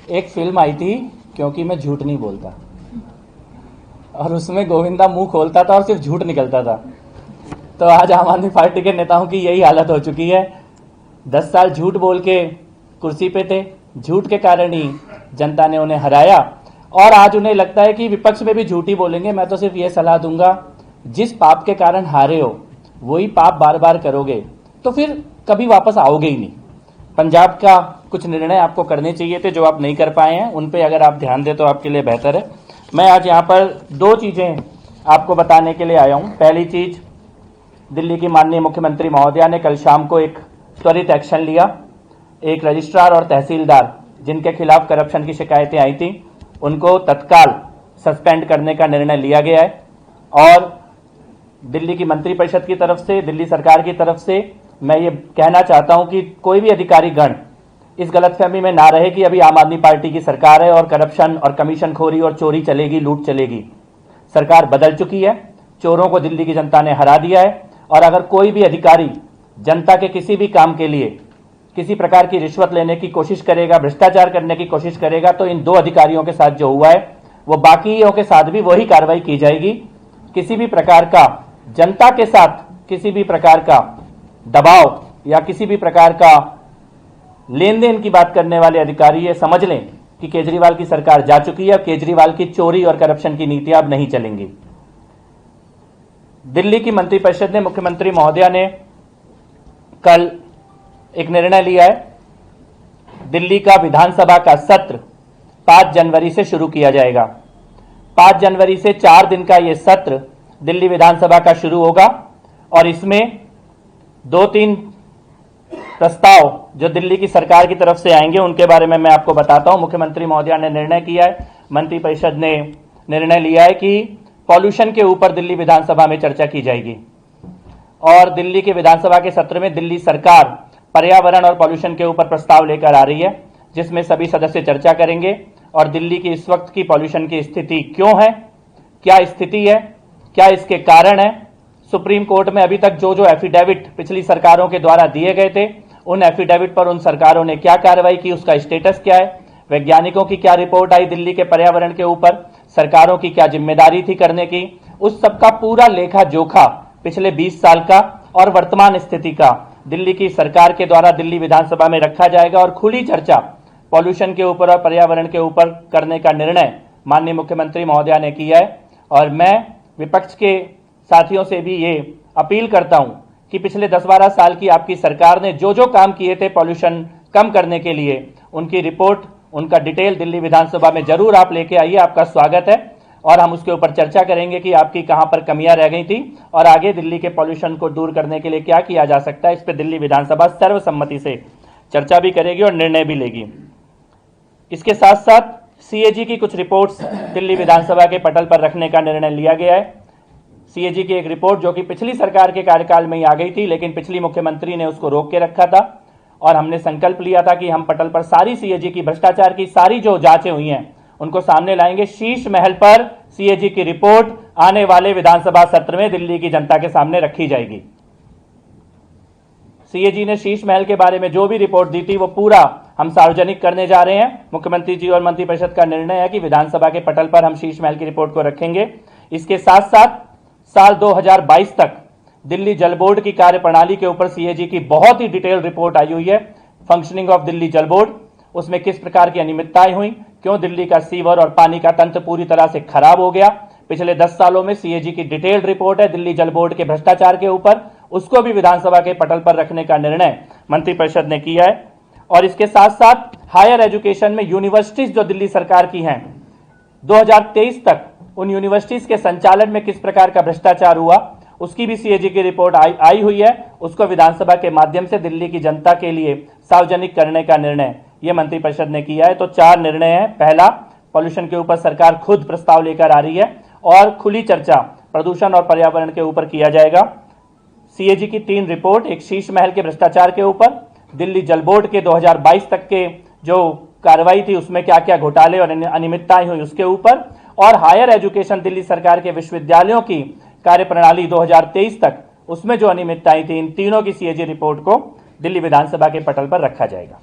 एक फिल्म आई थी क्योंकि मैं झूठ नहीं बोलता, और उसमें गोविंदा मुंह खोलता था और सिर्फ झूठ निकलता था। तो आज आम आदमी पार्टी के नेताओं की यही हालत हो चुकी है। 10 साल झूठ बोल के कुर्सी पे थे, झूठ के कारण ही जनता ने उन्हें हराया, और आज उन्हें लगता है कि विपक्ष में भी झूठ ही बोलेंगे। मैं तो सिर्फ ये सलाह दूंगा, जिस पाप के कारण हारे हो वही पाप बार बार करोगे तो फिर कभी वापस आओगे ही नहीं। पंजाब का कुछ निर्णय आपको करने चाहिए थे जो आप नहीं कर पाए हैं, उन पे अगर आप ध्यान दें तो आपके लिए बेहतर है। मैं आज यहाँ पर 2 चीज़ें आपको बताने के लिए आया हूँ। पहली चीज़, दिल्ली की माननीय मुख्यमंत्री महोदया ने कल शाम को एक त्वरित एक्शन लिया। एक रजिस्ट्रार और तहसीलदार जिनके खिलाफ करप्शन की शिकायतें आई थी उनको तत्काल सस्पेंड करने का निर्णय लिया गया है, और दिल्ली की मंत्रिपरिषद की तरफ से, दिल्ली सरकार की तरफ से मैं ये कहना चाहता हूं कि कोई भी अधिकारी गण इस गलतफहमी में ना रहे कि अभी आम आदमी पार्टी की सरकार है और करप्शन और कमीशनखोरी और चोरी चलेगी, लूट चलेगी। सरकार बदल चुकी है, चोरों को दिल्ली की जनता ने हरा दिया है, और अगर कोई भी अधिकारी जनता के किसी भी काम के लिए किसी प्रकार की रिश्वत लेने की कोशिश करेगा, भ्रष्टाचार करने की कोशिश करेगा, तो इन 2 अधिकारियों के साथ जो हुआ है वो बाकियों के साथ भी वही कार्रवाई की जाएगी। किसी भी प्रकार का जनता के साथ किसी भी प्रकार का दबाव या किसी भी प्रकार का लेन देन की बात करने वाले अधिकारी ये समझ लें कि केजरीवाल की सरकार जा चुकी है, केजरीवाल की चोरी और करप्शन की नीतियां अब नहीं चलेंगी। दिल्ली की मंत्रिपरिषद ने, मुख्यमंत्री महोदया ने कल एक निर्णय लिया है। दिल्ली का विधानसभा का सत्र 5 जनवरी से शुरू किया जाएगा। 5 जनवरी से 4 दिन का यह सत्र दिल्ली विधानसभा का शुरू होगा, और इसमें 2-3 प्रस्ताव जो दिल्ली की सरकार की तरफ से आएंगे उनके बारे में मैं आपको बताता हूं। मुख्यमंत्री महोदया ने निर्णय किया है, मंत्रिपरिषद ने निर्णय लिया है कि पॉल्यूशन के ऊपर दिल्ली विधानसभा में चर्चा की जाएगी, और दिल्ली के विधानसभा के सत्र में दिल्ली सरकार पर्यावरण और पॉल्यूशन के ऊपर प्रस्ताव लेकर आ रही है, जिसमें सभी सदस्य चर्चा करेंगे और दिल्ली की इस वक्त की पॉल्यूशन की स्थिति क्यों है, क्या स्थिति है, क्या इसके कारण है। सुप्रीम कोर्ट में अभी तक जो एफिडेविट पिछली सरकारों के द्वारा दिए गए थे, उन एफिडेविट पर उन सरकारों ने क्या कार्रवाई की, उसका स्टेटस क्या है, वैज्ञानिकों की क्या रिपोर्ट आई दिल्ली के पर्यावरण के ऊपर, सरकारों की क्या जिम्मेदारी थी करने की, उस सबका पूरा लेखा जोखा पिछले 20 साल का और वर्तमान स्थिति का दिल्ली की सरकार के द्वारा दिल्ली विधानसभा में रखा जाएगा, और खुली चर्चा पॉल्यूशन के ऊपर और पर्यावरण के ऊपर करने का निर्णय माननीय मुख्यमंत्री महोदया ने किया है। और मैं विपक्ष के साथियों से भी ये अपील करता हूं कि पिछले 10-12 साल की आपकी सरकार ने जो जो काम किए थे पॉल्यूशन कम करने के लिए, उनकी रिपोर्ट, उनका डिटेल दिल्ली विधानसभा में जरूर आप लेके आइए। आपका स्वागत है, और हम उसके ऊपर चर्चा करेंगे कि आपकी कहां पर कमियां रह गई थी और आगे दिल्ली के पॉल्यूशन को दूर करने के लिए क्या किया जा सकता है। इस पर दिल्ली विधानसभा सर्वसम्मति से चर्चा भी करेगी और निर्णय भी लेगी। इसके साथ साथ सीएजी की कुछ रिपोर्ट्स दिल्ली विधानसभा के पटल पर रखने का निर्णय लिया गया है। सीएजी की एक रिपोर्ट जो कि पिछली सरकार के कार्यकाल में ही आ गई थी, लेकिन पिछली मुख्यमंत्री ने उसको रोक के रखा था, और हमने संकल्प लिया था कि हम पटल पर सारी सीएजी की भ्रष्टाचार की सारी जो जांचें हुई हैं उनको सामने लाएंगे। शीश महल पर सीएजी की रिपोर्ट आने वाले विधानसभा सत्र में दिल्ली की जनता के सामने रखी जाएगी। सीएजी ने शीश महल के बारे में जो भी रिपोर्ट दी थी वो पूरा हम सार्वजनिक करने जा रहे हैं। मुख्यमंत्री जी और मंत्रिपरिषद का निर्णय है कि विधानसभा के पटल पर हम शीश महल की रिपोर्ट को रखेंगे। इसके साथ साथ साल 2022 तक दिल्ली जल बोर्ड की कार्यप्रणाली के ऊपर सीएजी की बहुत ही डिटेल रिपोर्ट आई हुई है। फंक्शनिंग ऑफ दिल्ली जल बोर्ड, उसमें किस प्रकार की अनियमितताएं हुई, क्यों दिल्ली का सीवर और पानी का तंत्र पूरी तरह से खराब हो गया। पिछले 10 सालों में सीएजी की डिटेल्ड रिपोर्ट है दिल्ली जल बोर्ड के भ्रष्टाचार के ऊपर, उसको भी विधानसभा के पटल पर रखने का निर्णय मंत्रिपरिषद ने किया है। और इसके साथ साथ हायर एजुकेशन में यूनिवर्सिटीज जो दिल्ली सरकार की हैं, 2023 तक उन यूनिवर्सिटीज के संचालन में किस प्रकार का भ्रष्टाचार हुआ, उसकी भी सीएजी की रिपोर्ट आई हुई है। उसको विधानसभा के माध्यम से दिल्ली की जनता के लिए सार्वजनिक करने का निर्णय ये मंत्रिपरिषद ने किया है। तो 4 निर्णय हैं। पहला, पॉल्यूशन के ऊपर सरकार खुद प्रस्ताव लेकर आ रही है और खुली चर्चा प्रदूषण और पर्यावरण के ऊपर किया जाएगा। सीएजी की 3 रिपोर्ट, एक शीश महल के भ्रष्टाचार के ऊपर, दिल्ली जल बोर्ड के 2022 तक के जो कार्रवाई थी उसमें क्या क्या घोटाले और अनियमितताएं हुई उसके ऊपर, और हायर एजुकेशन दिल्ली सरकार के विश्वविद्यालयों की कार्यप्रणाली 2023 तक उसमें जो अनियमितताएं थी, इन तीनों की सीएजी रिपोर्ट को दिल्ली विधानसभा के पटल पर रखा जाएगा।